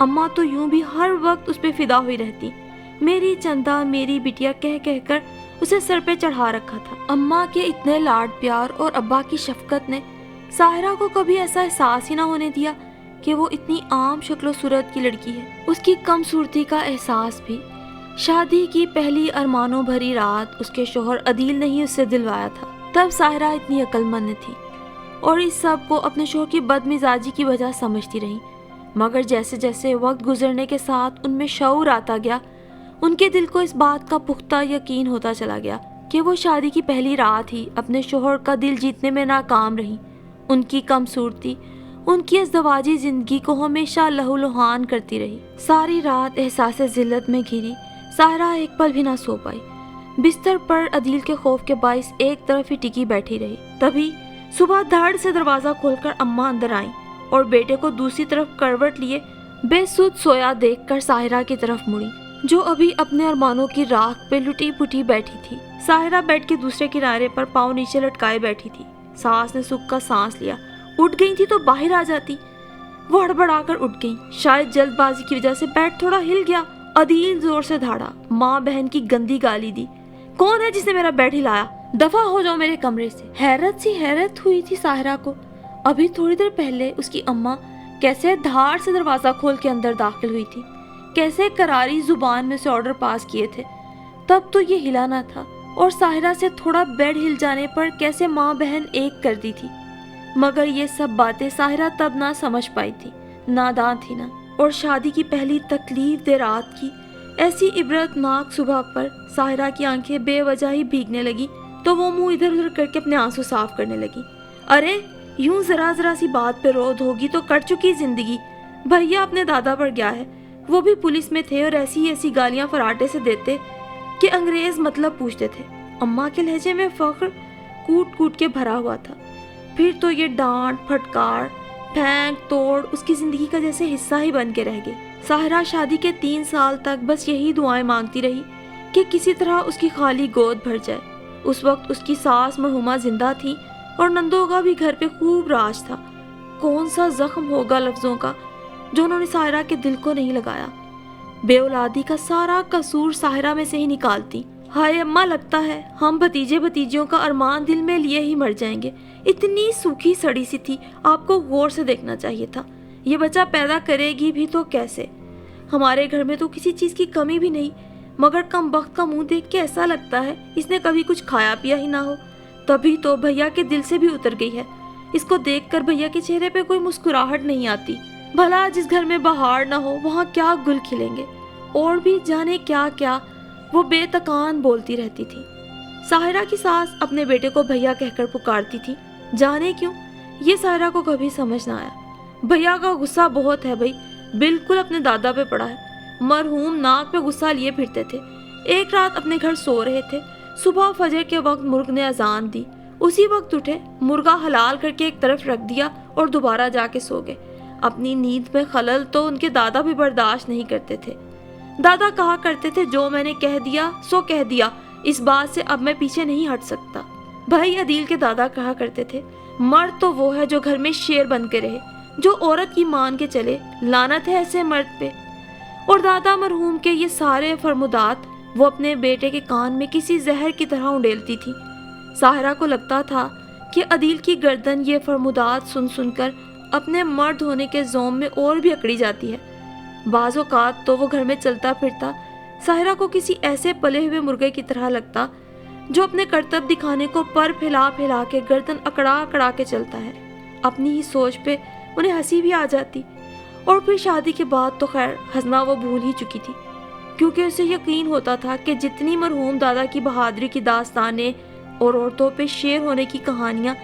اماں تو یوں بھی ہر وقت اس پہ فدا ہوئی رہتی، میری چندہ میری بٹیا کہہ کہہ کر اسے سر پہ چڑھا رکھا تھا۔ اماں کے اتنے لاڈ پیار اور ابا کی شفقت نے ساحرہ کو کبھی ایسا احساس ہی نہ ہونے دیا کہ وہ اتنی عام شکل و صورت کی لڑکی ہے۔ اس کی کم صورتی کا احساس بھی شادی کی پہلی ارمانوں بھری رات اس کے شوہر عدیل نے ہی اس سے دلوایا تھا۔ تب ساحرہ اتنی عقل مند تھی اور اس سب کو اپنے شوہر کی بد مزاجی کی وجہ سمجھتی رہی، مگر جیسے جیسے وقت گزرنے کے ساتھ ان میں شعور آتا گیا، ان کے دل کو اس بات کا پختہ یقین ہوتا چلا گیا کہ وہ شادی کی پہلی رات ہی اپنے شوہر کا دل جیتنے میں ناکام رہی۔ ان کی کم صورتی ان کی ازدواجی زندگی کو ہمیشہ لہو لہان کرتی رہی۔ ساری رات احساس ذلت میں گھری ساحرہ ایک پل بھی نہ سو پائی، بستر پر عدیل کے خوف کے باعث ایک طرف ہی ٹکی بیٹھی رہی۔ تبھی صبح دھڑ سے دروازہ کھول کر اماں اندر آئیں اور بیٹے کو دوسری طرف کروٹ لیے بے سود سویا دیکھ کر ساحرہ کی طرف مڑی، جو ابھی اپنے ارمانوں کی راکھ پہ لٹی پٹی بیٹھی تھی۔ ساحرہ بیڈ کے دوسرے کنارے پر پاؤں نیچے لٹکائے بیٹھی تھی۔ ساس نے سکھ کا سانس لیا، اٹھ گئی تھی تو باہر آ جاتی۔ وہ ہڑبڑا کر اٹھ گئی، شاید جلد بازی کی وجہ سے بیڈ تھوڑا ہل گیا۔ عدیل زور سے دھاڑا، ماں بہن کی گندی گالی دی، کون ہے جس نے میرا بیڈ ہلایا؟ دفع ہو جاؤ میرے کمرے سے۔ حیرت ہوئی تھی ساحرہ کو، ابھی تھوڑی دیر پہلے اس کی اماں کیسے دھاڑ سے دروازہ کھول کے اندر داخل ہوئی تھی، کیسے کراری زبان میں سے آرڈر پاس کیے تھے، تب تو یہ ہلا نہ تھا، اور ساحرہ سے تھوڑا بیڈ ہل جانے پر کیسے ماں بہن ایک کر دی تھی۔ مگر یہ سب باتیں ساحرہ تب نہ سمجھ پائی تھی، نادان تھی نا، اور شادی کی پہلی تکلیف دہ رات کی ایسی عبرت ناک صبح پر ساحرہ کی آنکھیں بے وجہ ہی بھیگنے لگی تو وہ منہ ادھر ادھر کر کے اپنے آنسو صاف کرنے لگی۔ ارے یوں ذرا سی بات پہ رود ہوگی تو کٹ چکی زندگی۔ بھیا اپنے دادا پر گیا ہے، وہ بھی پولیس میں تھے اور ایسی گالیاں فراٹے سے دیتے کہ انگریز مطلب پوچھتے تھے۔ اماں کے لہجے میں فخر کوٹ کوٹ کے بھرا ہوا تھا۔ پھر تو یہ ڈانٹ پھٹکار پھینک توڑ اس کی زندگی کا جیسے حصہ ہی بن کے رہ گئی۔ ساحرہ شادی کے 3 سال تک بس یہی دعائیں مانگتی رہی کہ کسی طرح اس کی خالی گود بھر جائے۔ اس وقت اس کی ساس مرحومہ زندہ تھی اور نندوں کا بھی گھر پہ خوب راج تھا۔ کون سا زخم ہوگا لفظوں کا جو انہوں نے ساحرہ کے دل کو نہیں لگایا۔ بے اولادی کا سارا قصور ساحرہ میں سے ہی نکالتی۔ ہائے اماں، لگتا ہے ہم بھتیجے بھتیجیوں کا ارمان دل میں لیے ہی مر جائیں گے۔ اتنی سوکھی سڑی سی تھی، آپ کو غور سے دیکھنا چاہیے تھا۔ یہ بچہ پیدا کرے گی بھی تو کیسے؟ ہمارے گھر میں تو کسی چیز کی کمی بھی نہیں، مگر کم بخت کا منہ دیکھ کے ایسا لگتا ہے اس نے کبھی کچھ کھایا پیا ہی نہ ہو۔ تبھی تو بھیا کے دل سے بھی اتر گئی ہے۔ اس کو دیکھ کر بھیا کے چہرے پہ کوئی مسکراہٹ نہیں آتی۔ بھلا جس گھر میں بہار نہ ہو وہاں کیا گل کھلیں گے؟ اور بھی جانے کیا کیا وہ بے تکان بولتی رہتی تھی۔ ساحرہ کی ساس اپنے بیٹے کو بھیا کہہ کر پکارتی تھی، جانے کیوں؟ یہ ساحرہ کو کبھی سمجھ نہ آیا۔ بھیا کا غصہ بہت ہے بھائی، بالکل اپنے دادا پہ پڑا ہے۔ مرحوم ناک پہ غصہ لیے پھرتے تھے۔ ایک رات اپنے گھر سو رہے تھے، صبح فجر کے وقت مرغ نے اذان دی، اسی وقت اٹھے، مرغا حلال کر کے ایک طرف رکھ دیا اور دوبارہ جا کے سو گئے۔ اپنی نیند میں خلل تو ان کے دادا بھی برداشت نہیں کرتے تھے۔ دادا کہا کرتے تھے، جو میں نے کہہ دیا سو کہہ دیا، اس بات سے اب میں پیچھے نہیں ہٹ سکتا۔ بھائی عدیل کے دادا کہا کرتے تھے، مرد تو وہ ہے جو گھر میں شیر بن کے رہے، جو عورت کی مان کے چلے، لعنت ہے ایسے مرد پہ۔ اور دادا مرحوم کے یہ سارے فرمودات وہ اپنے بیٹے کے کان میں کسی زہر کی طرح انڈیلتی تھی۔ ساحرہ کو لگتا تھا کہ عدیل کی گردن یہ فرمودات سن سن کر اپنے مرد ہونے کے زوم میں اور بھی اکڑی جاتی ہے۔ بعض اوقات تو وہ گھر میں چلتا پھرتا ساحرہ کو کسی ایسے پلے ہوئے مرغے کی طرح لگتا جو اپنے کرتب دکھانے کو پر پھیلا پھیلا کے گردن اکڑا اکڑا کے چلتا ہے۔ اپنی ہی سوچ پہ انہیں ہنسی بھی آ جاتی، اور پھر شادی کے بعد تو خیر ہنسنا وہ بھول ہی چکی تھی، کیونکہ اسے یقین ہوتا تھا کہ جتنی مرحوم دادا کی بہادری کی داستانیں اور عورتوں پہ شیر ہونے کی کہانیاں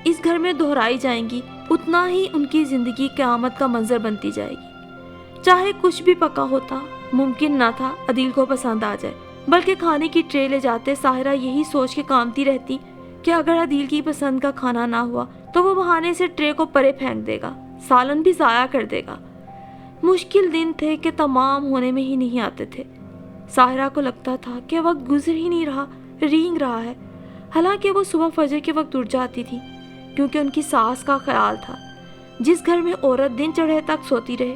اس گھر میں دہرائی جائیں گی، اتنا ہی ان کی زندگی قیامت کا منظر بنتی جائے گی۔ چاہے کچھ بھی پکا ہوتا، ممکن نہ تھا عدیل کو پسند آ جائے، بلکہ کھانے کی ٹرے لے جاتے ساحرہ یہی سوچ کے کامتی رہتی کہ اگر عدیل کی پسند کا کھانا نہ ہوا تو وہ بہانے سے ٹرے کو پرے پھینک دے گا، سالن بھی ضائع کر دے گا۔ مشکل دن تھے کہ تمام ہونے میں ہی نہیں آتے تھے۔ ساحرہ کو لگتا تھا کہ وقت گزر ہی نہیں رہا، رینگ رہا ہے۔ حالانکہ وہ صبح فجر کے وقت اٹھ جاتی تھی، کیونکہ ان کی ساس کا خیال تھا جس گھر میں عورت دن چڑھے تک سوتی رہے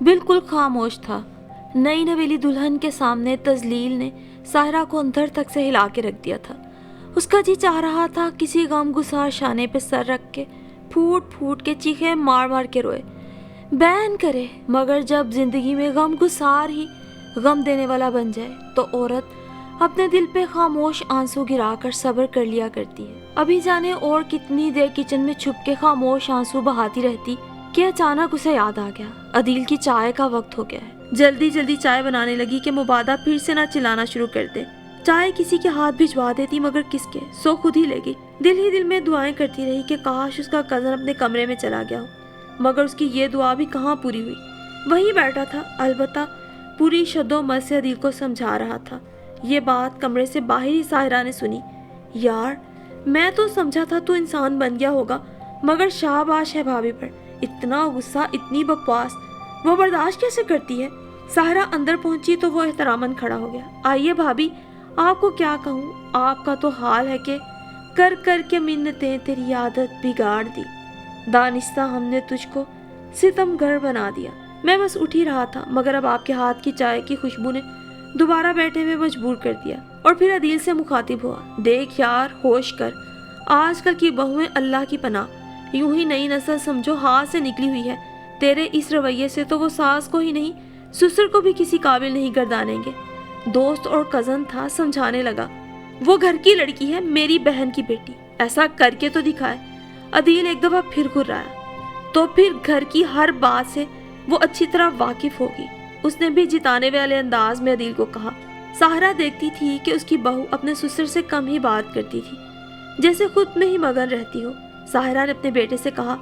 بالکل خاموش تھا۔ نئی نویلی دلہن کے سامنے تذلیل نے ساحرہ کو اندر تک سے ہلا کے رکھ دیا تھا۔ اس کا جی چاہ رہا تھا کسی غم گسار شانے پہ سر رکھ کے پھوٹ پھوٹ کے چیخے مار مار کے روئے، بیان کرے، مگر جب زندگی میں غم گسار ہی غم دینے والا بن جائے تو عورت اپنے دل پہ خاموش آنسو گرا کر صبر کر لیا کرتی ہے۔ ابھی جانے اور کتنی دیر کچن میں چھپ کے خاموش آنسو بہاتی رہتی کہ اچانک اسے یاد آ گیا عدیل کی چائے کا وقت ہو گیا ہے۔ جلدی جلدی چائے بنانے لگی کہ مبادہ پھر سے نہ چلانا شروع کر دے۔ چائے کسی کے ہاتھ بھجوا دیتی مگر کس کے، سو خود ہی لے گئی۔ دل ہی دل میں دعائیں کرتی رہی کہ کاش اس کا کزن اپنے کمرے میں چلا گیا ہو، مگر اس کی یہ دعا بھی کہاں پوری ہوئی، وہیں بیٹھا تھا، البتہ پوری شد و مد سے عدیل کو سمجھا رہا تھا۔ یہ بات کمرے سے باہر ہی ساحرہ نے سنی۔ یار، میں تو سمجھا تھا تو انسان بن گیا ہوگا، مگر شاباش ہے بھابھی پر، اتنا غصہ، اتنی بکواس وہ برداشت کیسے کرتی ہے؟ ساحرہ اندر پہنچی تو وہ احتراماً کھڑا ہو گیا۔ آئیے بھابھی، آپ کو کیا کہوں، آپ کا تو حال ہے کہ کر کر کے منتیں تیری عادت بگاڑ دی، دانستہ ہم نے تجھ کو ستم گر بنا دیا۔ میں بس اٹھ ہی رہا تھا مگر اب آپ کے ہاتھ کی چائے کی خوشبو نے دوبارہ بیٹھے ہوئے مجبور کر دیا۔ اور پھر عدیل سے مخاطب ہوا، دیکھ یار، ہوش کر، آج کل کی بہویں اللہ کی پناہ، یوں ہی نئی نسل سمجھو ہاتھ سے نکلی ہوئی ہے، تیرے اس رویے سے تو وہ ساس کو ہی نہیں سسر کو بھی کسی قابل نہیں گردانیں گے۔ دوست اور کزن تھا، سمجھانے لگا، وہ گھر کی لڑکی ہے، میری بہن کی بیٹی، ایسا کر کے تو دکھائے۔ عدیل ایک دفعہ پھر گھرایا، تو پھر گھر کی ہر بات سے وہ اچھی طرح واقف ہوگی، اس نے بھی جتانے والے انداز میں عدیل کو کہا۔ ساحرہ دیکھتی تھی کہ اس کی بہو اپنے سسر سے کم ہی بات کرتی تھی، جیسے خود میں ہی مگن رہتی ہو۔ ساحرہ نے اپنے بیٹے سے کہا،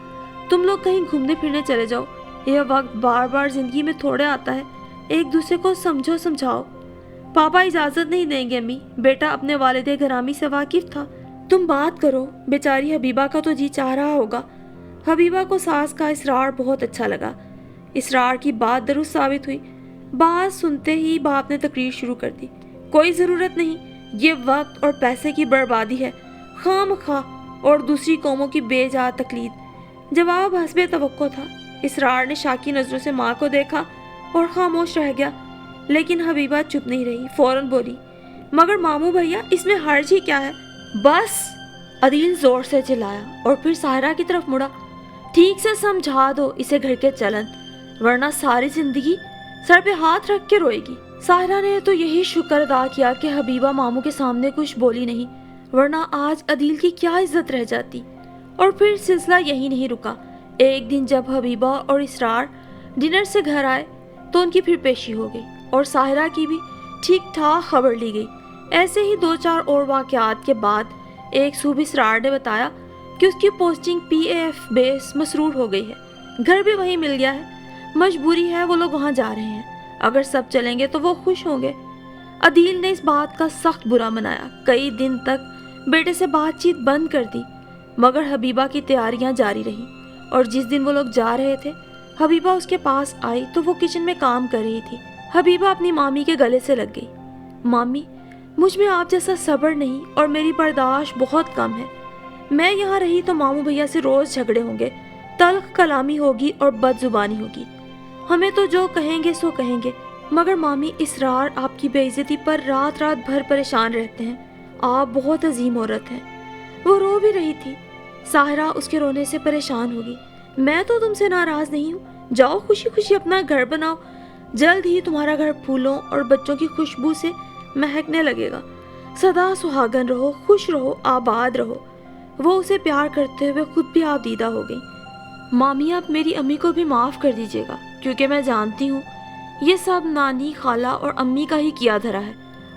تم لوگ کہیں گھومنے پھرنے چلے جاؤ، یہ وقت بار بار زندگی میں تھوڑے آتا ہے، ایک دوسرے کو سمجھو سمجھاؤ۔ پاپا اجازت نہیں دیں گے امی، بیٹا اپنے والد گرامی سے واقف تھا، تم بات کرو۔ بیچاری حبیبہ کا تو جی چاہ رہا ہوگا۔ حبیبہ کو ساس کا اصرار بہت اچھا لگا، اصرار کی بات درست ثابت ہوئی۔ بات سنتے ہی باپ نے تقریر شروع کر دی، کوئی ضرورت نہیں، یہ وقت اور پیسے کی بربادی ہے، خام خواہ اور دوسری قوموں کی بے جا تقلید۔ جواب حسب توقع تھا۔ اصرار نے شاکی نظروں سے ماں کو دیکھا اور خاموش رہ گیا، لیکن حبیبہ چپ نہیں رہی، فوراً بولی، مگر ماموں بھیا، اس میں حرج ہی کیا ہے؟ بس، عدیل زور سے چلایا اور پھر ساحرہ کی طرف مڑا، ٹھیک سے سمجھا دو اسے گھر کے چلن، ورنہ ساری زندگی سر پہ ہاتھ رکھ کے روئے گی۔ ساحرہ نے تو یہی شکر ادا کیا کہ حبیبہ ماموں کے سامنے کچھ بولی نہیں، ورنہ آج عدیل کی کیا عزت رہ جاتی۔ اور پھر سلسلہ یہی نہیں رکا۔ ایک دن جب حبیبہ اور اسرار ڈنر سے گھر آئے تو ان کی پھر پیشی ہو گئی اور ساحرہ کی بھی ٹھیک ٹھاک خبر لی گئی۔ ایسے ہی 2-4 اور واقعات کے بعد ایک صبح اسرار نے بتایا کہ اس کی پوسٹنگ PAF بیس مسرور ہو گئی ہے، گھر بھی وہیں مل گیا ہے، مجبوری ہے، وہ لوگ وہاں جا رہے ہیں، اگر سب چلیں گے تو وہ خوش ہوں گے۔ عدیل نے اس بات کا سخت برا منایا، کئی دن تک بیٹے سے بات چیت بند کر دی، مگر حبیبہ کی تیاریاں جاری رہیں، اور جس دن وہ لوگ جا رہے تھے حبیبہ اس کے پاس آئی تو وہ کچن میں کام کر رہی تھی۔ حبیبہ اپنی مامی کے گلے سے لگ گئی، مامی، مجھ میں آپ جیسا صبر نہیں اور میری برداشت بہت کم ہے، میں یہاں رہی تو ماموں بھیا سے روز جھگڑے ہوں گے، تلخ کلامی ہوگی اور بد زبانی ہوگی، ہمیں تو جو کہیں گے سو کہیں گے، مگر مامی، اسرار آپ کی بے عزتی پر رات رات بھر پریشان رہتے ہیں، آپ بہت عظیم عورت ہیں۔ وہ رو بھی رہی تھی۔ ساحرہ اس کے رونے سے پریشان ہوگی۔ میں تو تم سے ناراض نہیں ہوں، جاؤ خوشی خوشی اپنا گھر بناؤ، جلد ہی تمہارا گھر پھولوں اور بچوں کی خوشبو سے مہکنے لگے گا، سدا سہاگن رہو، خوش رہو، آباد رہو۔ وہ اسے پیار کرتے ہوئے خود بھی آبدیدہ ہو گئی۔ مامی، آپ میری امی کو بھی معاف کر دیجیے گا، کیونکہ میں جانتی ہوں یہ سب نانی، خالہ اور امی کا ہی کیا دھرا ہے۔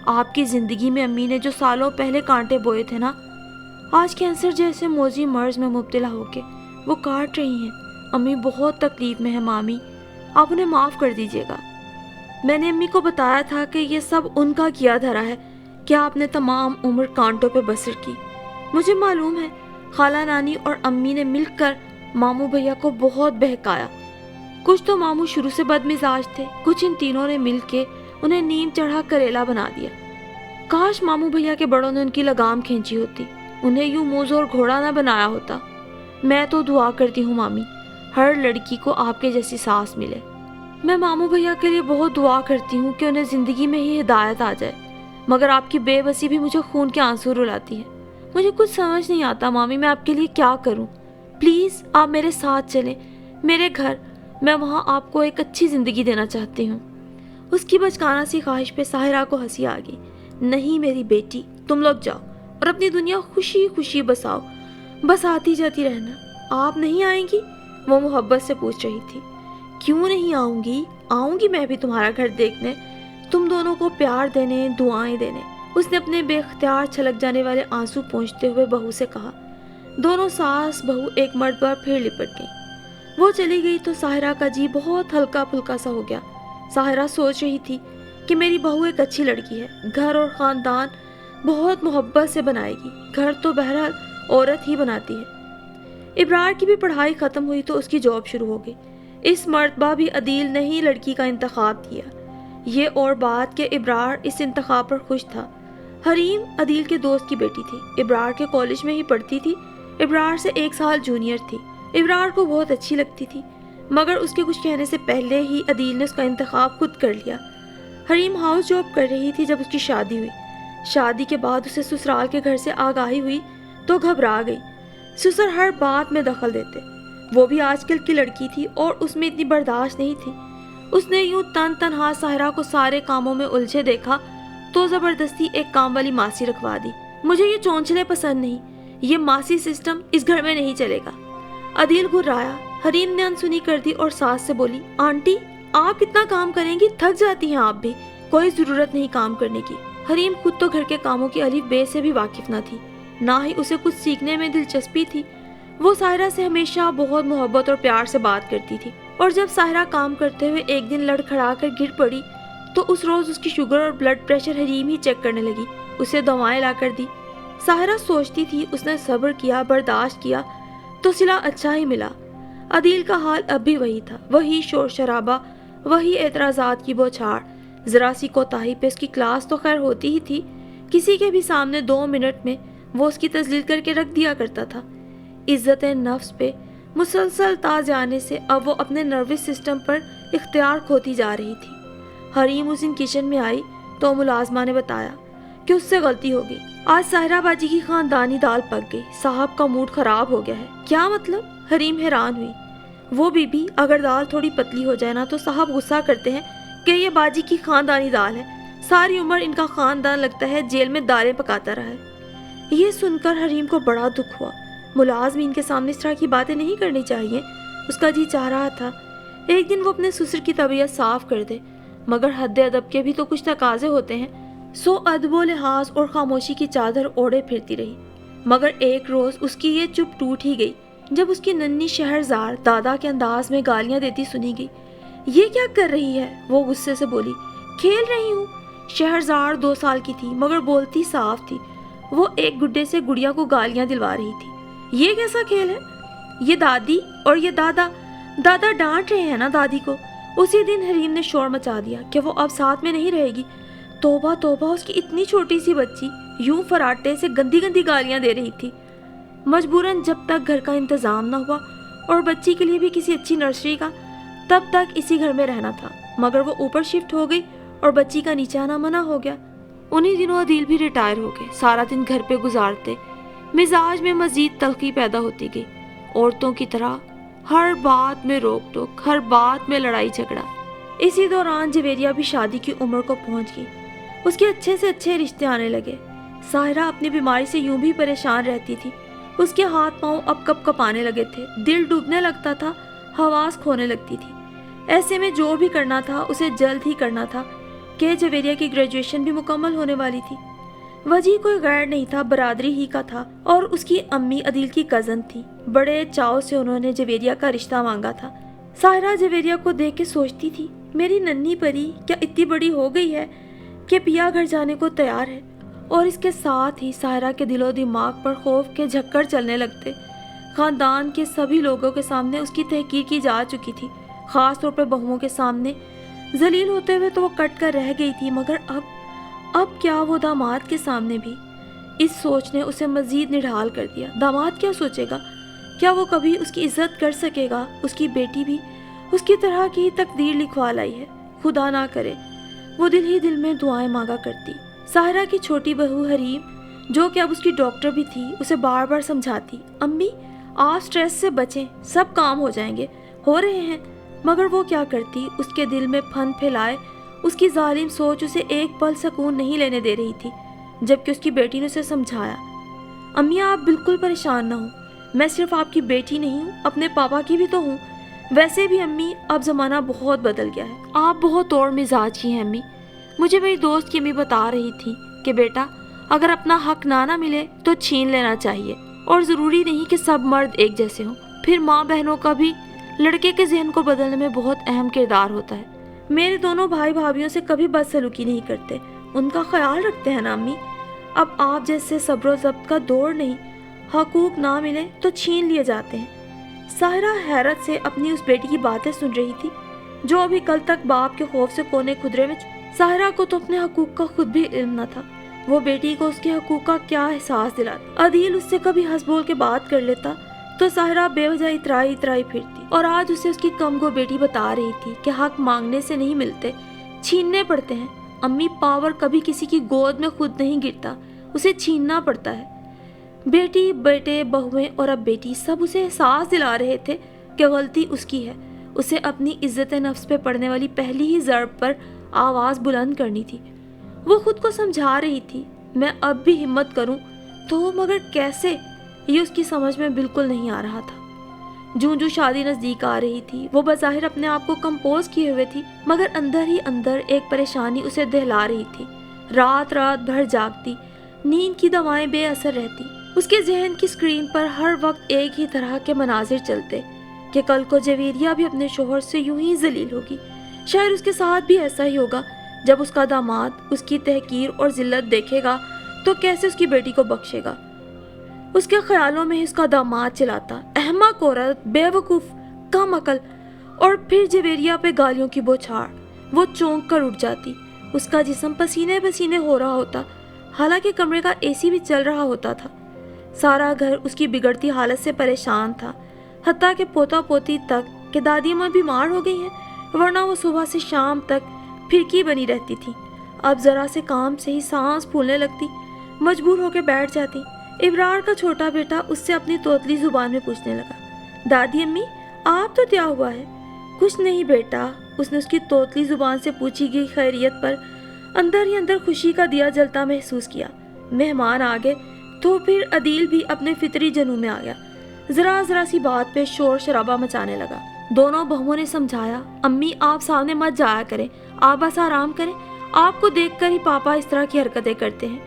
آپ کی زندگی میں امی نے جو سالوں پہلے کانٹے بوئے تھے نا، آج کینسر جیسے موذی مرض میں مبتلا ہو کے وہ کاٹ رہی ہیں۔ امی بہت تکلیف میں ہے مامی، آپ انہیں معاف کر دیجیے گا۔ میں نے امی کو بتایا تھا کہ یہ سب ان کا کیا دھرا ہے کہ آپ نے تمام عمر کانٹوں پہ بسر کی۔ مجھے معلوم ہے خالہ، نانی اور امی نے مل کر ماموں بھیا کو بہت بہکایا۔ کچھ تو ماموں شروع سے بد مزاج تھے، کچھ ان تینوں نے مل کے انہیں نیم چڑھا کریلا بنا دیا۔ کاش ماموں بھیا کے بڑوں نے ان کی لگام کھینچی ہوتی، انہیں یوں موز اور گھوڑا نہ بنایا ہوتا۔ میں تو دعا کرتی ہوں مامی، ہر لڑکی کو آپ کے جیسی ساس ملے۔ میں ماموں بھیا کے لیے بہت دعا کرتی ہوں کہ انہیں زندگی میں ہی ہدایت آ جائے، مگر آپ کی بے بسی بھی مجھے خون کے آنسو رلاتی ہے۔ مجھے کچھ سمجھ نہیں آتا مامی، میں آپ کے لیے کیا کروں؟ پلیز آپ میرے ساتھ چلیں میرے گھر، میں وہاں آپ کو ایک اچھی زندگی دینا چاہتی ہوں۔ اس کی بچکانہ سی خواہش پہ ساحرہ کو ہنسی آ گئی۔ نہیں میری بیٹی، تم لوگ جاؤ اور اپنی دنیا خوشی خوشی بساؤ، بس آتی جاتی رہنا۔ آپ نہیں آئیں گی؟ وہ محبت سے پوچھ رہی تھی۔ کیوں نہیں آؤں گی؟ آؤں گی میں بھی تمہارا گھر دیکھنے، تم دونوں کو پیار دینے، دعائیں دینے۔ اس نے اپنے بے اختیار چھلک جانے والے آنسو پونچھتے ہوئے بہو سے کہا۔ دونوں ساس بہو ایک مرتبہ پھر لپٹ گئیں۔ وہ چلی گئی تو ساحرہ کا جی بہت ہلکا پھلکا سا ہو گیا۔ ساحرہ سوچ رہی تھی کہ میری بہو ایک اچھی لڑکی ہے، گھر اور خاندان بہت محبت سے بنائے گی۔ گھر تو بہرحال عورت ہی بناتی ہے۔ ابرار کی بھی پڑھائی ختم ہوئی تو اس کی جاب شروع ہو گئی۔ اس مرتبہ بھی عدیل نے ہی لڑکی کا انتخاب کیا۔ یہ اور بات کہ ابرار اس انتخاب پر خوش تھا۔ حریم عدیل کے دوست کی بیٹی تھی، ابرار کے کالج میں ہی پڑھتی تھی، ابرار سے 1 سال جونیئر تھی۔ ابرار کو بہت اچھی لگتی تھی، مگر اس کے کچھ کہنے سے پہلے ہی عدیل نے اس کا انتخاب خود کر لیا۔ حریم ہاؤس جاب کر رہی تھی جب اس کی شادی ہوئی۔ شادی کے بعد اسے سسرال کے گھر سے آگاہی ہوئی تو گھبرا گئی۔ سسر ہر بات میں دخل دیتے، وہ بھی آج کل کی لڑکی تھی اور اس میں اتنی برداشت نہیں تھی۔ اس نے یوں تنہا ساحرہ کو سارے کاموں میں الجھے دیکھا تو زبردستی ایک کام والی ماسی رکھوا دی۔ مجھے یہ چونچلے پسند نہیں، یہ ماسی سسٹم اس گھر میں نہیں چلے گا۔ عدیل گھرایا۔ حریم نے انسنی کر دی اور ساس سے بولی، آنٹی آپ کتنا کام کریں گی، تھک جاتی ہیں آپ بھی، کوئی ضرورت نہیں کام کرنے کی۔ حریم خود تو گھر کے کاموں کی الف بے سے بھی واقف نہ تھی، نہ ہی اسے کچھ سیکھنے میں دلچسپی تھی۔ وہ ساحرہ سے ہمیشہ بہت محبت اور پیار سے بات کرتی تھی، اور جب ساحرہ کام کرتے ہوئے ایک دن لڑکھڑا کر گر پڑی تو اس روز اس کی شوگر اور بلڈ پریشر حریم ہی چیک کرنے لگی، اسے دوائیں لا کر دی۔ ساحرہ سوچتی تھی اس نے صبر کیا، برداشت کیا تو صلہ اچھا ہی ملا۔ عدیل کا حال اب بھی وہی تھا، وہی شور شرابہ، وہی اعتراضات کی بوچھاڑ۔ ذرا سی کوتاہی پہ اس کی کلاس تو خیر ہوتی ہی تھی، کسی کے بھی سامنے 2 منٹ میں وہ اس کی تذلیل کر کے رکھ دیا کرتا تھا۔ عزت نفس پہ مسلسل تاز آنے سے اب وہ اپنے نروس سسٹم پر اختیار کھوتی جا رہی تھی۔ حریم اس دن کچن میں آئی تو ملازمہ نے بتایا کہ اس سے غلطی ہو گئی، آج ساحرہ باجی کی خاندانی دال پک گئی، صاحب کا موڈ خراب ہو گیا ہے۔ کیا مطلب؟ حریم حیران ہوئی۔ وہ بی بی اگر دال تھوڑی پتلی ہو جائے نا تو صاحب غصہ کرتے ہیں کہ یہ باجی کی خاندانی دال ہے، ساری عمر ان کا خاندان لگتا ہے جیل میں دالیں پکاتا رہا ہے۔ یہ سن کر حریم کو بڑا دکھ ہوا۔ ملازمین کے سامنے اس طرح کی باتیں نہیں کرنی چاہیے۔ اس کا جی چاہ رہا تھا ایک دن وہ اپنے سسر کی طبیعت صاف کر دے، مگر حد ادب کے بھی تو کچھ تقاضے ہوتے ہیں، سو ادب و لحاظ اور خاموشی کی چادر اوڑھے پھرتی رہی۔ مگر ایک روز اس کی یہ چپ ٹوٹ ہی گئی جب اس کی ننھی شہرزار دادا کے انداز میں گالیاں دیتی سنی گئی۔ یہ کیا کر رہی ہے؟ وہ غصے سے بولی۔ کھیل رہی ہوں۔ شہرزار 2 سال کی تھی مگر بولتی صاف تھی۔ وہ ایک گڈے سے گڑیا کو گالیاں دلوا رہی تھی۔ یہ کیسا کھیل ہے؟ یہ دادی اور یہ دادا ڈانٹ رہے ہیں نا دادی کو۔ اسی دن حریم نے شور مچا دیا کہ وہ اب ساتھ میں نہیں رہے گی۔ توبہ توبہ، اس کی اتنی چھوٹی سی بچی یوں فراٹے سے گندی گندی گالیاں دے رہی تھی۔ مجبوراً جب تک گھر کا انتظام نہ ہوا اور بچی کے لیے بھی کسی اچھی نرسری کا، تب تک اسی گھر میں رہنا تھا، مگر وہ اوپر شفٹ ہو گئی اور بچی کا نیچے آنا منع ہو گیا۔ انہی دنوں عدیل بھی ریٹائر ہو گئے، سارا دن گھر پہ گزارتے۔ مزاج میں مزید تلخی پیدا ہوتی گئی، عورتوں کی طرح ہر بات میں روک ٹوک، ہر بات میں لڑائی جھگڑا۔ اسی دوران جویریہ بھی شادی کی عمر کو پہنچ گئی، اس کے اچھے سے اچھے رشتے آنے لگے۔ ساحرہ اپنی بیماری سے یوں بھی پریشان رہتی تھی، اس کے ہاتھ پاؤں اب کپ کپانے لگے تھے، دل ڈوبنے لگتا تھا، حواس کھونے لگتی تھی۔ ایسے میں جو بھی کرنا تھا اسے جلد ہی کرنا تھا کہ جویریہ کی گریجویشن بھی مکمل ہونے والی تھی۔ وجہ کوئی غیر نہیں تھا، برادری ہی کا تھا، اور اس کی امی عدیل کی کزن تھی۔ بڑے چاؤ سے انہوں نے جویریہ کا رشتہ مانگا تھا۔ ساحرہ جویریہ کو دیکھ کے سوچتی تھی، میری ننھی پری کیا اتنی بڑی ہو گئی ہے کہ پیا گھر جانے کو تیار ہے؟ اور اس کے ساتھ ہی ساحرہ کے دل و دماغ پر خوف کے جھکڑ چلنے لگتے۔ خاندان کے سبھی لوگوں کے سامنے اس کی تحقیر کی جا چکی تھی، خاص طور پر بہوؤں کے سامنے ذلیل ہوتے ہوئے تو وہ کٹ کر رہ گئی تھی، مگر اب کیا وہ داماد کے سامنے بھی؟ اس سوچ نے اسے مزید نڈھال کر دیا۔ داماد کیا سوچے گا؟ کیا وہ کبھی اس کی عزت کر سکے گا؟ اس کی بیٹی بھی اس کی طرح کی تقدیر لکھوا لائی ہے۔ خدا نہ کرے وہ دل ہی دل میں دعائیں مانگا کرتی۔ ساحرہ کی چھوٹی بہو حریم، جو کہ اب اس کی ڈاکٹر بھی تھی، اسے بار بار سمجھاتی، امی آپ سٹریس سے بچیں، سب کام ہو جائیں گے، ہو رہے ہیں۔ مگر وہ کیا کرتی، اس کے دل میں پھن پھیلائے اس کی ظالم سوچ اسے ایک پل سکون نہیں لینے دے رہی تھی۔ جبکہ اس کی بیٹی نے اسے سمجھایا، امی آپ بالکل پریشان نہ ہوں، میں صرف آپ کی بیٹی نہیں ہوں، اپنے پاپا کی بھی تو ہوں۔ ویسے بھی امی اب زمانہ بہت بدل گیا ہے، آپ بہت توڑ مزاج کی ہیں امی۔ مجھے میری دوست کی امی بتا رہی تھی کہ بیٹا اگر اپنا حق نہ ملے تو چھین لینا چاہیے، اور ضروری نہیں کہ سب مرد ایک جیسے ہوں۔ پھر ماں بہنوں کا بھی لڑکے کے ذہن کو بدلنے میں بہت اہم کردار ہوتا ہے۔ میرے دونوں بھائی بھابھیوں سے کبھی بدسلوکی نہیں کرتے، ان کا خیال رکھتے ہیں نا امی۔ اب آپ جیسے صبر و ضبط کا دور نہیں، حقوق نہ ملے تو چھین لیے جاتے ہیں۔ ساحرہ حیرت سے اپنی اس بیٹی کی باتیں سن رہی تھی جو ابھی کل تک باپ کے خوف سے کونے خدرے میں۔ ساحرہ کو تو اپنے حقوق کا خود بھی علم نہ تھا، وہ بیٹی کو اس کے حقوق کا کیا احساس دلاتا۔ عدیل اس سے کبھی ہنس بول کے بات کر لیتا تو ساحرہ بے وجہ اترائی پھرتی، اور آج اسے اس کی کم گو بیٹی بتا رہی تھی کہ حق مانگنے سے نہیں ملتے، چھیننے پڑتے ہیں۔ امی پاور کبھی کسی کی گود میں خود نہیں گرتا، اسے چھیننا پڑتا ہے۔ بیٹی، بیٹے، بہویں اور اب بیٹی سب اسے احساس دلا رہے تھے کہ غلطی اس کی ہے، اسے اپنی عزت نفس پہ پڑنے والی پہلی ہی ضرب پر آواز بلند کرنی تھی۔ وہ خود کو سمجھا رہی تھی، میں اب بھی ہمت کروں تو مگر کیسے، یہ اس کی سمجھ میں بالکل نہیں آ رہا تھا۔ جوں شادی نزدیک آ رہی تھی، وہ بظاہر اپنے آپ کو کمپوز کیے ہوئے تھی، مگر اندر ہی اندر ایک پریشانی اسے دہلا رہی تھی۔ رات بھر جاگتی، نیند کی دوائیں بے اثر رہتی، اس کے ذہن کی اسکرین پر ہر وقت ایک ہی طرح کے مناظر چلتے کہ کل کو جویریہ بھی اپنے شوہر سے یوں ہی ذلیل ہوگی، شاید اس کے ساتھ بھی ایسا ہی ہوگا۔ جب اس کا داماد اس کی تحقیر اور ذلت دیکھے گا تو کیسے اس کی بیٹی کو بخشے گا۔ اس کے خیالوں میں اس کا داماد چلاتا، احمق عورت، بے وقوف، کم عقل، اور پھر جویریہ پہ گالیوں کی بوچھاڑ۔ وہ چونک کر اٹھ جاتی، اس کا جسم پسینے پسینے ہو رہا ہوتا، حالانکہ کمرے کا اے سی بھی چل رہا ہوتا تھا۔ سارا گھر اس کی بگڑتی حالت سے پریشان تھا، حتیٰ کہ پوتا پوتی تک کہ دادی ماں بیمار ہو گئی ہیں، ورنہ وہ صبح سے شام تک پھرکی بنی رہتی تھی۔ اب ذرا سے کام سے ہی سانس پھولنے لگتی، مجبور ہو کے بیٹھ جاتی۔ ابرار کا چھوٹا بیٹا اس سے اپنی توتلی زبان میں پوچھنے لگا، دادی امی آپ تو کیا ہوا ہے؟ کچھ نہیں بیٹا، اس نے اس کی توتلی زبان سے پوچھی گئی خیریت پر اندر ہی اندر خوشی کا دیا جلتا محسوس کیا۔ مہمان آ گئے تو پھر عدیل بھی اپنے فطری جنوں میں آ گیا، ذرا سی بات پہ شور شرابہ مچانے لگا۔ دونوں بہووں نے سمجھایا، امی آپ سامنے مت جایا کریں، آپ بس آرام کریں، آپ کو دیکھ کر ہی پاپا اس طرح کی حرکتیں کرتے ہیں۔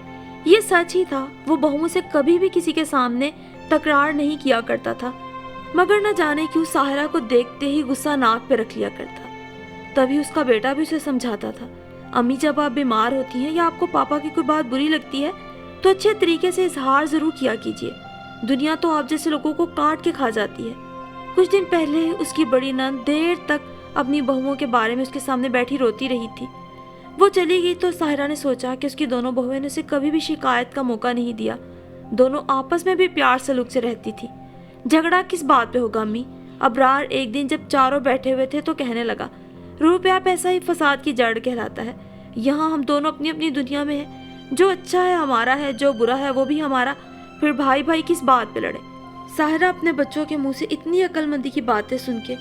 یہ سچ ہی تھا، وہ بہوؤں سے کبھی بھی کسی کے سامنے تکرار نہیں کیا کرتا تھا، مگر نہ جانے کیوں ساحرہ کو دیکھتے ہی غصہ ناک پہ رکھ لیا کرتا۔ تبھی اس کا بیٹا بھی اسے سمجھاتا تھا، امی جب آپ بیمار ہوتی ہیں یا آپ کو پاپا کی کوئی بات بری لگتی ہے تو اچھے طریقے سے اظہار ضرور کیا کیجیے، دنیا تو آپ جیسے لوگوں کو کاٹ کے کھا جاتی ہے۔ کچھ دن پہلے اس کی بڑی نند دیر تک اپنی بہوؤں کے بارے میں اس کے سامنے بیٹھی روتی رہی تھی۔ وہ چلی گئی تو ساحرہ نے سوچا کہ اس کی دونوں بہویں نے اسے کبھی بھی شکایت کا موقع نہیں دیا، دونوں آپس میں بھی پیار سلوک سے رہتی تھی۔ جھگڑا کس بات پہ ہوگا امی؟ ابرار ایک دن جب چاروں بیٹھے ہوئے تھے تو کہنے لگا، روپیہ پیسہ ہی فساد کی جڑ کہلاتا ہے، یہاں ہم دونوں اپنی اپنی دنیا میں ہیں، جو اچھا ہے ہمارا ہے، جو برا ہے وہ بھی ہمارا، پھر بھائی کس بات پہ لڑے۔ ساحرہ اپنے بچوں کے منہ سے اتنی عقل مندی کی باتیں سن کے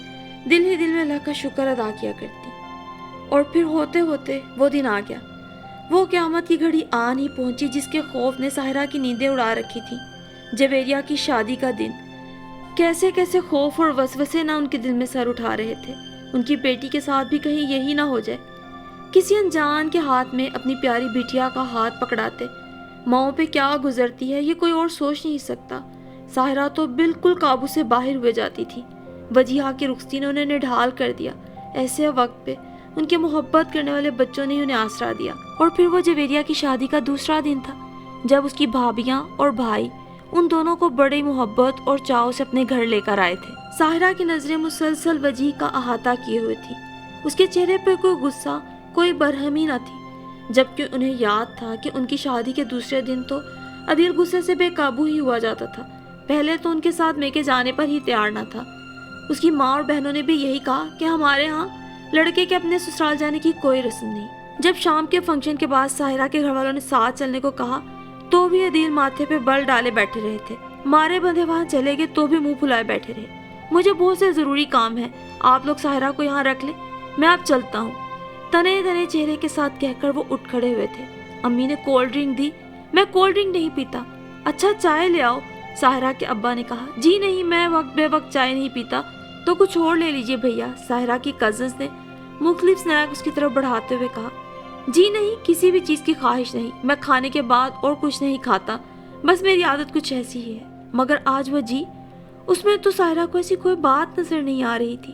دل ہی دل میں اللہ کا شکر ادا کیا کرتی۔ اور پھر ہوتے ہوتے وہ دن آ گیا، وہ قیامت کی گھڑی آن ہی پہنچی جس کے خوف نے ساحرہ کی نیندیں اڑا رکھی تھی۔ جویریہ کی شادی کا دن، کیسے کیسے خوف اور وسوسے نہ ان کے دل میں سر اٹھا رہے تھے، ان کی بیٹی کے ساتھ بھی کہیں یہی نہ ہو جائے۔ کسی انجان کے ہاتھ میں اپنی پیاری بیٹیا کا ہاتھ پکڑاتے ماؤں پہ کیا گزرتی ہے یہ کوئی اور سوچ نہیں سکتا۔ ساحرہ تو بالکل قابو سے باہر ہوئے جاتی تھی، وجیہہ کی رخصتی نے انہیں نڈھال کر دیا۔ ایسے وقت پہ ان کے محبت کرنے والے بچوں نے انہیں آسرا دیا۔ اور پھر وہ جویریہ کی شادی کا دوسرا دن تھا جب اس کی بھابیاں اور بھائی ان دونوں کو بڑی محبت اور چاؤ سے اپنے گھر لے کر آئے تھے۔ ساحرہ کی نظریں مسلسل وجیہ کا احاطہ کیے ہوئے تھی، اس کے چہرے پہ کوئی غصہ، کوئی برہمی نہ تھی، جبکہ انہیں یاد تھا کہ ان کی شادی کے دوسرے دن تو عدیل غصے سے بے قابو ہی ہوا جاتا تھا۔ پہلے تو ان کے ساتھ میکے جانے پر ہی تیار نہ تھا، اس کی ماں اور بہنوں نے بھی یہی کہا کہ ہمارے ہاں لڑکے کے اپنے سسرال جانے کی کوئی رسم نہیں۔ جب شام کے فنکشن کے بعد ساحرہ کے گھر والوں نے ساتھ چلنے کو کہا تو بھی عدیل ماتھے پہ بل ڈالے بیٹھے رہے تھے، مارے بندھے وہاں چلے گئے تو بھی منہ پھلائے بیٹھے رہے۔ مجھے بہت سے ضروری کام ہے، آپ لوگ ساحرہ کو یہاں رکھ لیں، میں اب چلتا ہوں، تنے تنے چہرے کے ساتھ کہہ کر وہ اٹھ کھڑے ہوئے تھے۔ امی نے کولڈ ڈرنک دی، میں کولڈ ڈرنک نہیں پیتا۔ اچھا چائے لے آؤ، ساحرہ کے ابا نے کہا۔ جی نہیں، میں وقت بے وقت چائے نہیں پیتا، تو کچھ اور لے لیجئے بھیا، ساحرہ کی کزنز نے مختلف سنیک اس کی طرف بڑھاتے ہوئے کہا۔ جی نہیں، کسی بھی چیز کی خواہش نہیں، میں کھانے کے بعد اور کچھ نہیں کھاتا، بس میری عادت کچھ ایسی ہی ہے۔ مگر آج وہ جی، اس میں تو ساحرہ کو ایسی کوئی بات نظر نہیں آ رہی تھی۔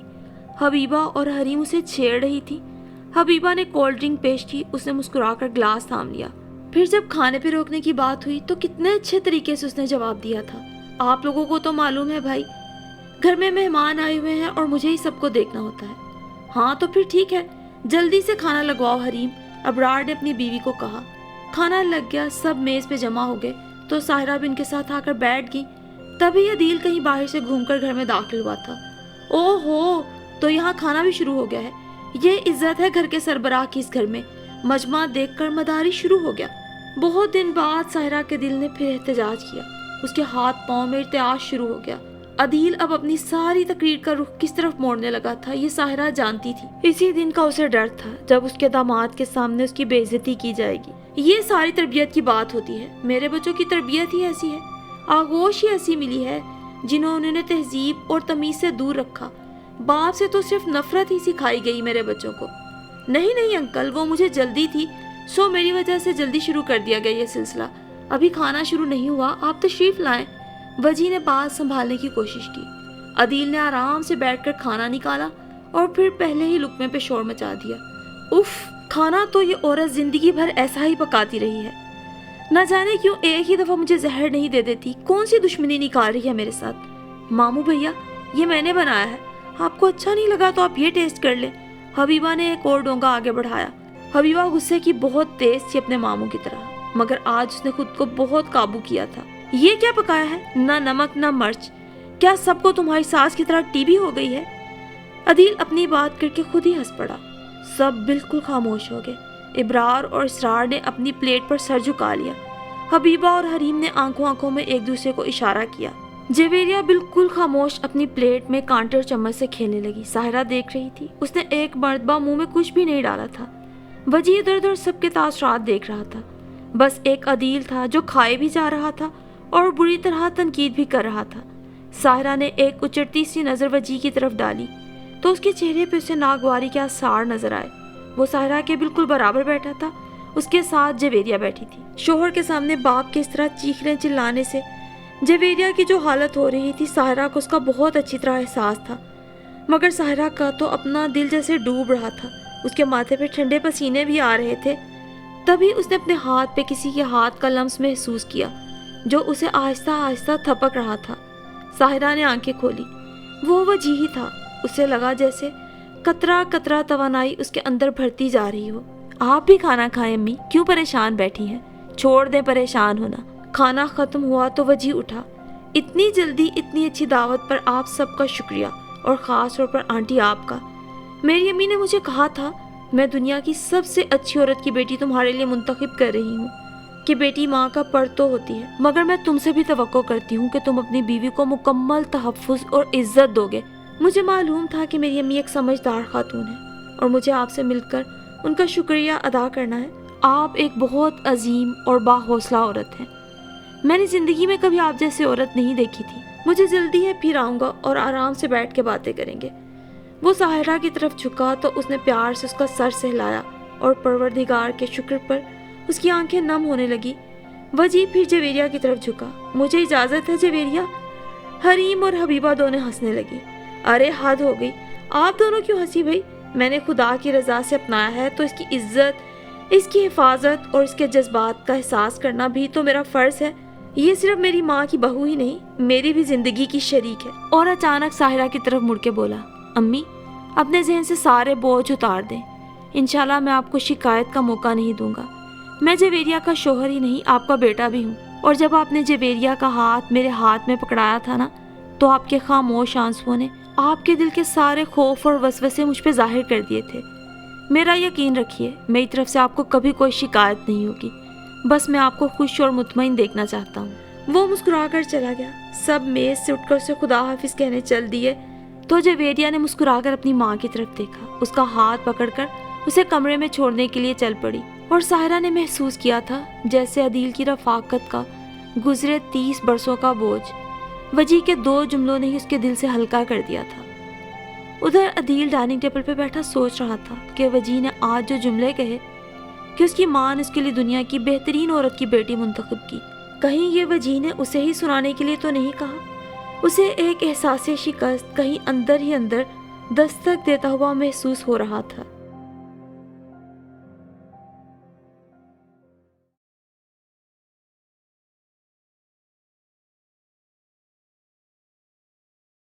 حبیبہ اور حریم اسے چھیڑ رہی تھی۔ حبیبہ نے کولڈ ڈرنک پیش کی، اس نے مسکرا کر گلاس تھام لیا۔ پھر جب کھانے پہ روکنے کی بات ہوئی تو کتنے اچھے طریقے سے اس نے جواب دیا تھا۔ آپ لوگوں کو تو معلوم ہے بھائی، گھر میں مہمان آئے ہوئے ہیں اور مجھے ہی سب کو دیکھنا ہوتا ہے۔ ہاں تو پھر ٹھیک ہے، جلدی سے کھانا لگواؤ حریم، ابرار نے اپنی بیوی کو کہا۔ کھانا لگ گیا، سب میز پہ جمع ہو گئے تو ساحرہ بھی ان کے ساتھ آ کر بیٹھ گئی۔ تبھی عدیل کہیں باہر سے گھوم کر گھر میں داخل ہوا تھا۔ او ہو، تو یہاں کھانا بھی شروع ہو گیا ہے، یہ عزت ہے گھر کے سربراہ کی اس گھر میں۔ مجمع دیکھ کر مداری شروع ہو گیا۔ بہت دن بعد ساحرہ کے دل نے پھر احتجاج کیا، اس کے ہاتھ پاؤں میں ارتعاش شروع ہو گیا۔ عدیل اب اپنی ساری تقریر کا رخ کس طرف موڑنے لگا تھا یہ ساحرہ جانتی تھی۔ اسی دن کا اسے ڈر تھا جب اس کے داماد کے سامنے اس کی بے عزتی کی جائے گی۔ یہ ساری تربیت کی بات ہوتی ہے، میرے بچوں کی تربیت ہی ایسی ہے، آغوش ہی ایسی ملی ہے جنہوں نے تہذیب اور تمیز سے دور رکھا۔ باپ سے تو صرف نفرت ہی سکھائی گئی میرے بچوں کو۔ نہیں نہیں انکل، وہ مجھے جلدی تھی، سو میری وجہ سے جلدی شروع کر دیا گیا یہ سلسلہ، ابھی کھانا شروع نہیں ہوا، آپ تشریف لائیں۔ وجی نے بات سنبھالنے کی کوشش کی۔ عدیل نے آرام سے بیٹھ کر کھانا نکالا اور پھر پہلے ہی لقمے پہ شور مچا دیا۔ اف، کھانا تو یہ عورت زندگی بھر ایسا ہی پکاتی رہی ہے، نہ جانے کیوں ایک ہی دفعہ مجھے زہر نہیں دے دیتی، کون سی دشمنی نکال رہی ہے میرے ساتھ۔ ماموں بھیا، یہ میں نے بنایا ہے، آپ کو اچھا نہیں لگا تو آپ یہ ٹیسٹ کر لیں۔ حبیبہ نے ایک اور ڈونگا آگے بڑھایا۔ حبیبہ غصے کی بہت تیز تھی اپنے ماموں کی طرح، مگر آج اس نے خود کو بہت قابو کیا تھا۔ یہ کیا پکایا ہے؟ نہ نمک نہ مرچ، کیا سب کو تمہاری ساس کی طرح ٹی بی ہو گئی ہے؟ عدیل اپنی بات کر کے خود ہی ہنس پڑا۔ سب بالکل خاموش ہو گئے۔ ابرار اور اسرار نے اپنی پلیٹ پر سر جھکا لیا۔ حبیبہ اور حریم نے آنکھوں میں ایک دوسرے کو اشارہ کیا۔ جویریہ بالکل خاموش اپنی پلیٹ میں کانٹے اور چمچ سے کھیلنے لگی۔ ساحرہ دیکھ رہی تھی، اس نے ایک مرتبہ منہ میں کچھ بھی نہیں ڈالا تھا۔ وجی ادھر ادھر سب کے تاثرات دیکھ رہا تھا، بس ایک عدیل تھا جو کھائے بھی جا رہا تھا اور بری طرح تنقید بھی کر رہا تھا۔ ساحرہ نے ایک اچڑتی سی نظر وجی کی طرف ڈالی تو اس کے چہرے پہ اسے ناگواری کے آثار نظر آئے۔ وہ ساحرہ کے بالکل برابر بیٹھا تھا، اس کے ساتھ جویریہ بیٹھی تھی۔ شوہر کے سامنے باپ کے اس طرح چیخنے چلانے سے جویریہ کی جو حالت ہو رہی تھی ساحرہ کو اس کا بہت اچھی طرح احساس تھا، مگر ساحرہ کا تو اپنا دل جیسے ڈوب رہا تھا، اس کے ماتھے پہ ٹھنڈے پسینے بھی آ رہے تھے۔ تبھی اس نے اپنے ہاتھ پہ کسی کے ہاتھ کا لمس محسوس کیا جو اسے آہستہ آہستہ تھپک رہا تھا۔ ساحرہ نے آنکھیں کھولی، وہ وجی ہی تھا۔ اسے لگا جیسے قطرہ قطرہ توانائی اس کے اندر بھرتی جا رہی ہو۔ آپ بھی کھانا کھائیں امی، کیوں پریشان بیٹھی ہیں؟ چھوڑ دیں پریشان ہونا۔ کھانا ختم ہوا تو وجی اٹھا۔ اتنی جلدی اتنی اچھی دعوت پر آپ سب کا شکریہ، اور خاص طور پر آنٹی آپ کا۔ میری امی نے مجھے کہا تھا میں دنیا کی سب سے اچھی عورت کی بیٹی تمہارے لیے منتخب کر رہی ہوں کہ بیٹی ماں کا پر تو ہوتی ہے، مگر میں تم سے بھی توقع کرتی ہوں کہ تم اپنی بیوی کو مکمل تحفظ اور عزت دو گے۔ مجھے معلوم تھا کہ میری امی ایک سمجھدار خاتون ہے اور مجھے آپ سے مل کر ان کا شکریہ ادا کرنا ہے۔ آپ ایک بہت عظیم اور باحوصلہ عورت ہیں، میں نے زندگی میں کبھی آپ جیسے عورت نہیں دیکھی تھی۔ مجھے جلدی ہے، پھر آؤں گا اور آرام سے بیٹھ کے باتیں کریں گے۔ وہ ساحرہ کی طرف جھکا تو اس نے پیار سے اس کا سر سہلایا اور پروردگار کے شکر پر اس کی آنکھیں نم ہونے لگی۔ وجی پھر جویریہ کی طرف جھکا۔ مجھے اجازت ہے جویریہ؟ حریم اور حبیبہ دونوں ہنسنے لگی۔ ارے حد ہو گئی، آپ دونوں کیوں ہنسی بھائی؟ میں نے خدا کی رضا سے اپنایا ہے تو اس کی عزت، اس کی حفاظت اور اس کے جذبات کا احساس کرنا بھی تو میرا فرض ہے۔ یہ صرف میری ماں کی بہو ہی نہیں، میری بھی زندگی کی شریک ہے۔ اور اچانک ساحرہ کی طرف مڑ کے بولا، امی اپنے ذہن سے سارے بوجھ اتار دیں، انشاءاللہ میں آپ کو شکایت کا موقع نہیں دوں گا۔ میں جویریہ کا شوہر ہی نہیں، آپ کا بیٹا بھی ہوں، اور جب آپ نے جویریہ کا ہاتھ میرے ہاتھ میں پکڑایا تھا نا، تو آپ کے خاموش آنسوؤں نے آپ کے دل کے سارے خوف اور وسوسے مجھ پہ ظاہر کر دیے تھے۔ میرا یقین رکھیے، میری طرف سے آپ کو کبھی کوئی شکایت نہیں ہوگی، بس میں آپ کو خوش اور مطمئن دیکھنا چاہتا ہوں۔ وہ مسکرا کر چلا گیا۔ سب میز سے اٹھ کر اسے خدا حافظ کہنے چل دیے تو جویریہ نے مسکرا کر اپنی ماں کی طرف دیکھا، اس کا ہاتھ پکڑ کر اسے کمرے میں چھوڑنے کے لیے چل پڑی، اور ساحرہ نے محسوس کیا تھا جیسے عدیل کی رفاقت کا گزرے 30 برسوں کا بوجھ وجی کے 2 جملوں نے ہی اس کے دل سے ہلکا کر دیا تھا۔ ادھر عدیل ڈائننگ ٹیبل پہ بیٹھا سوچ رہا تھا کہ وجی نے آج جو جملے کہے کہ اس کی ماں نے اس کے لیے دنیا کی بہترین عورت کی بیٹی منتخب کی، کہیں یہ وجی نے اسے ہی سنانے کے لیے تو نہیں کہا؟ اسے ایک احساس شکست کہیں اندر ہی اندر دستک دیتا ہوا محسوس ہو رہا تھا۔